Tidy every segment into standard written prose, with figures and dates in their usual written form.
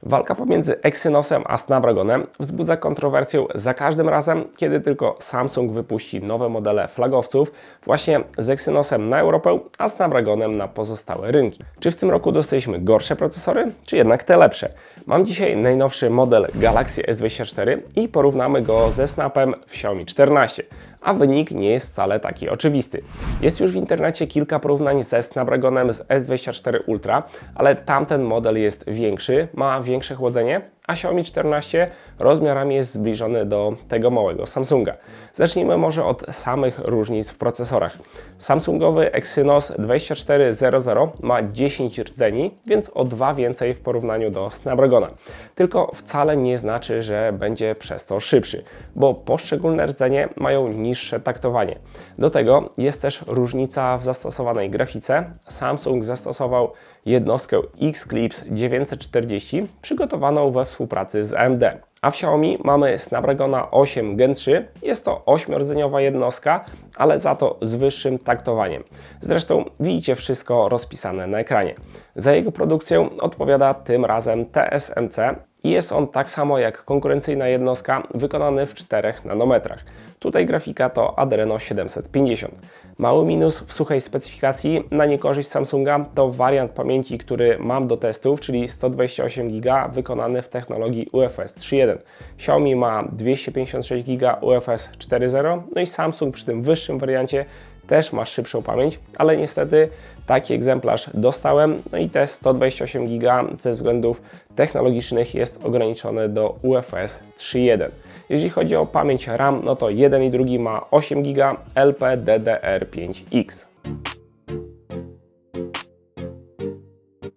Walka pomiędzy Exynosem a Snapdragonem wzbudza kontrowersję za każdym razem, kiedy tylko Samsung wypuści nowe modele flagowców właśnie z Exynosem na Europę, a Snapdragonem na pozostałe rynki. Czy w tym roku dostaliśmy gorsze procesory, czy jednak te lepsze? Mam dzisiaj najnowszy model Galaxy S24 i porównamy go ze Snapem w Xiaomi 14. A wynik nie jest wcale taki oczywisty. Jest już w internecie kilka porównań ze Snapdragonem z S24 Ultra, ale tamten model jest większy, ma większe chłodzenie, a Xiaomi 14 rozmiarami jest zbliżony do tego małego Samsunga. Zacznijmy może od samych różnic w procesorach. Samsungowy Exynos 2400 ma 10 rdzeni, więc o 2 więcej w porównaniu do Snapdragona. Tylko wcale nie znaczy, że będzie przez to szybszy, bo poszczególne rdzenie mają niższe taktowanie. Do tego jest też różnica w zastosowanej grafice. Samsung zastosował jednostkę X-Clips 940 przygotowaną we współpracy z AMD. A w Xiaomi mamy Snapdragona 8 Gen 3, jest to 8-rdzeniowa jednostka, ale za to z wyższym taktowaniem. Zresztą widzicie wszystko rozpisane na ekranie. Za jego produkcję odpowiada tym razem TSMC i jest on tak samo jak konkurencyjna jednostka wykonany w 4 nanometrach. Tutaj grafika to Adreno 750. Mały minus w suchej specyfikacji na niekorzyść Samsunga to wariant pamięci, który mam do testów, czyli 128 GB wykonany w technologii UFS 3.1. Xiaomi ma 256 GB UFS 4.0, no i Samsung przy tym wyższym wariancie też ma szybszą pamięć, ale niestety taki egzemplarz dostałem, no i te 128 GB ze względów technologicznych jest ograniczone do UFS 3.1. Jeśli chodzi o pamięć RAM, no to jeden i drugi ma 8 GB LPDDR5X.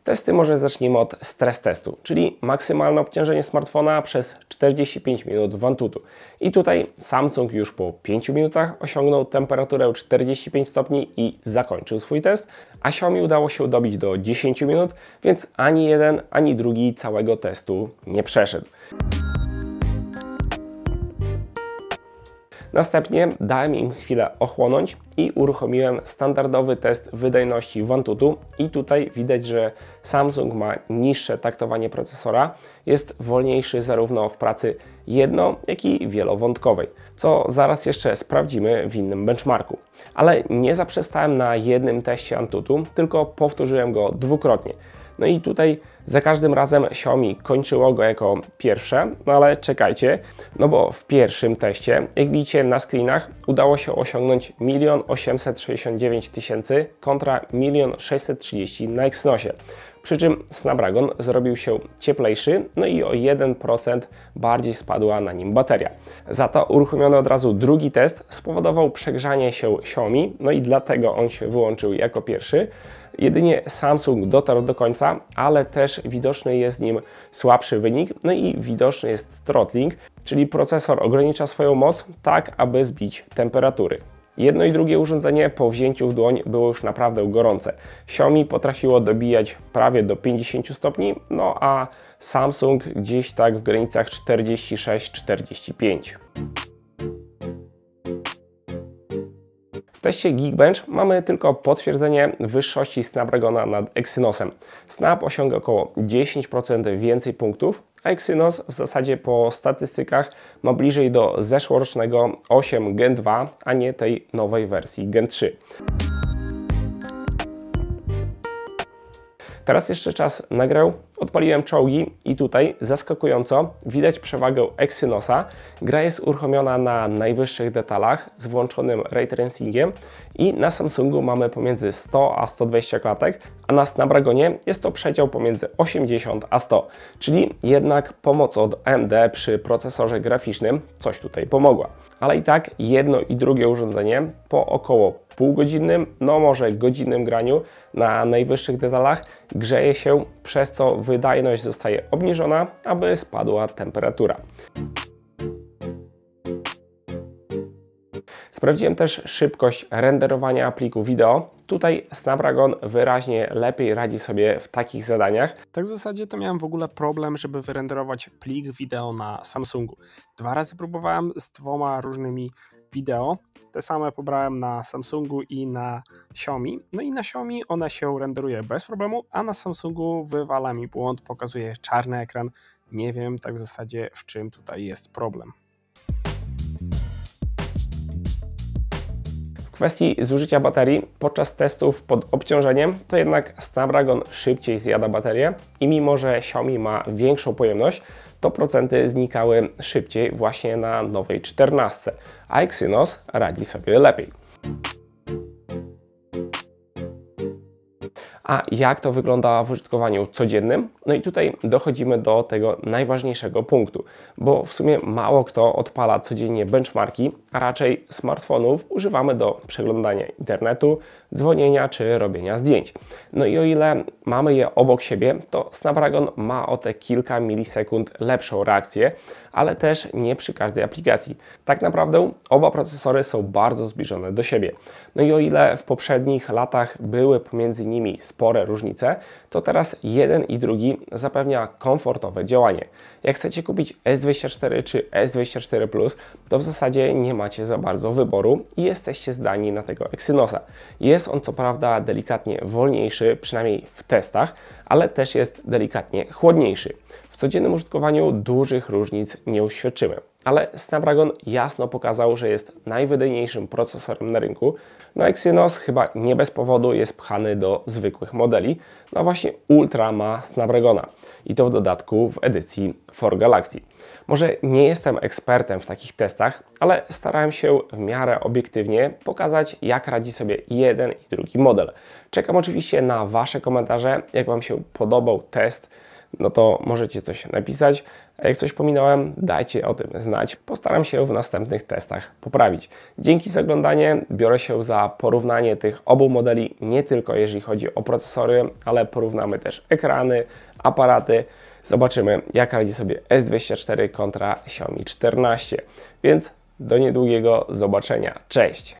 Testy może zacznijmy od stres testu, czyli maksymalne obciążenie smartfona przez 45 minut w Antutu. I tutaj Samsung już po 5 minutach osiągnął temperaturę 45 stopni i zakończył swój test, a Xiaomi udało się dobić do 10 minut, więc ani jeden, ani drugi całego testu nie przeszedł. Następnie dałem im chwilę ochłonąć i uruchomiłem standardowy test wydajności w Antutu i tutaj widać, że Samsung ma niższe taktowanie procesora, jest wolniejszy zarówno w pracy jedno, jak i wielowątkowej, co zaraz jeszcze sprawdzimy w innym benchmarku. Ale nie zaprzestałem na jednym teście Antutu, tylko powtórzyłem go dwukrotnie. No i tutaj za każdym razem Xiaomi kończyło go jako pierwsze, no ale czekajcie, no bo w pierwszym teście, jak widzicie na screenach, udało się osiągnąć 1 869 000 kontra 1 630 000 na Exynosie. Przy czym Snapdragon zrobił się cieplejszy, no i o 1% bardziej spadła na nim bateria. Za to uruchomiony od razu drugi test spowodował przegrzanie się Xiaomi, no i dlatego on się wyłączył jako pierwszy. Jedynie Samsung dotarł do końca, ale też widoczny jest w nim słabszy wynik, no i widoczny jest throttling, czyli procesor ogranicza swoją moc tak, aby zbić temperatury. Jedno i drugie urządzenie po wzięciu w dłoń było już naprawdę gorące. Xiaomi potrafiło dobijać prawie do 50 stopni, no a Samsung gdzieś tak w granicach 46-45. W teście Geekbench mamy tylko potwierdzenie wyższości Snapdragona nad Exynosem. Snap osiąga około 10% więcej punktów, a Exynos w zasadzie po statystykach ma bliżej do zeszłorocznego 8 Gen 2, a nie tej nowej wersji Gen 3. Teraz jeszcze czas nagrał, odpaliłem czołgi i tutaj zaskakująco widać przewagę Exynosa. Gra jest uruchomiona na najwyższych detalach z włączonym ray tracingiem i na Samsungu mamy pomiędzy 100 a 120 klatek, a na Snapdragonie jest to przedział pomiędzy 80 a 100, czyli jednak pomoc od AMD przy procesorze graficznym coś tutaj pomogła. Ale i tak jedno i drugie urządzenie po około półgodzinnym, no może godzinnym graniu na najwyższych detalach grzeje się, przez co wydajność zostaje obniżona, aby spadła temperatura. Sprawdziłem też szybkość renderowania pliku wideo. Tutaj Snapdragon wyraźnie lepiej radzi sobie w takich zadaniach. Tak w zasadzie to miałem w ogóle problem, żeby wyrenderować plik wideo na Samsungu. 2 razy próbowałem z 2 różnymi wideo. Te same pobrałem na Samsungu i na Xiaomi. No i na Xiaomi one się renderuje bez problemu, a na Samsungu wywala mi błąd, pokazuje czarny ekran. Nie wiem tak w zasadzie, w czym tutaj jest problem. W kwestii zużycia baterii podczas testów pod obciążeniem to jednak Snapdragon szybciej zjada baterię i mimo, że Xiaomi ma większą pojemność, to procenty znikały szybciej właśnie na nowej 14, a Exynos radzi sobie lepiej. A jak to wygląda w użytkowaniu codziennym? No i tutaj dochodzimy do tego najważniejszego punktu, bo w sumie mało kto odpala codziennie benchmarki, a raczej smartfonów używamy do przeglądania internetu, dzwonienia czy robienia zdjęć. No i o ile mamy je obok siebie, to Snapdragon ma o te kilka milisekund lepszą reakcję, ale też nie przy każdej aplikacji. Tak naprawdę oba procesory są bardzo zbliżone do siebie. No i o ile w poprzednich latach były pomiędzy nimi spore różnice, to teraz jeden i drugi zapewnia komfortowe działanie. Jak chcecie kupić S24 czy S24 Plus, to w zasadzie nie macie za bardzo wyboru i jesteście zdani na tego Exynosa. Jest on co prawda delikatnie wolniejszy, przynajmniej w testach, ale też jest delikatnie chłodniejszy. W codziennym użytkowaniu dużych różnic nie uświadczymy, ale Snapdragon jasno pokazał, że jest najwydajniejszym procesorem na rynku. No Exynos chyba nie bez powodu jest pchany do zwykłych modeli, no właśnie Ultra ma Snapdragona i to w dodatku w edycji For Galaxy. Może nie jestem ekspertem w takich testach, ale starałem się w miarę obiektywnie pokazać, jak radzi sobie jeden i drugi model. Czekam oczywiście na Wasze komentarze, jak Wam się podobał test, no to możecie coś napisać, a jak coś pominąłem, dajcie o tym znać. Postaram się w następnych testach poprawić. Dzięki za oglądanie, biorę się za porównanie tych obu modeli, nie tylko jeżeli chodzi o procesory, ale porównamy też ekrany, aparaty. Zobaczymy, jak radzi sobie S24 kontra Xiaomi 14. Więc do niedługiego zobaczenia. Cześć!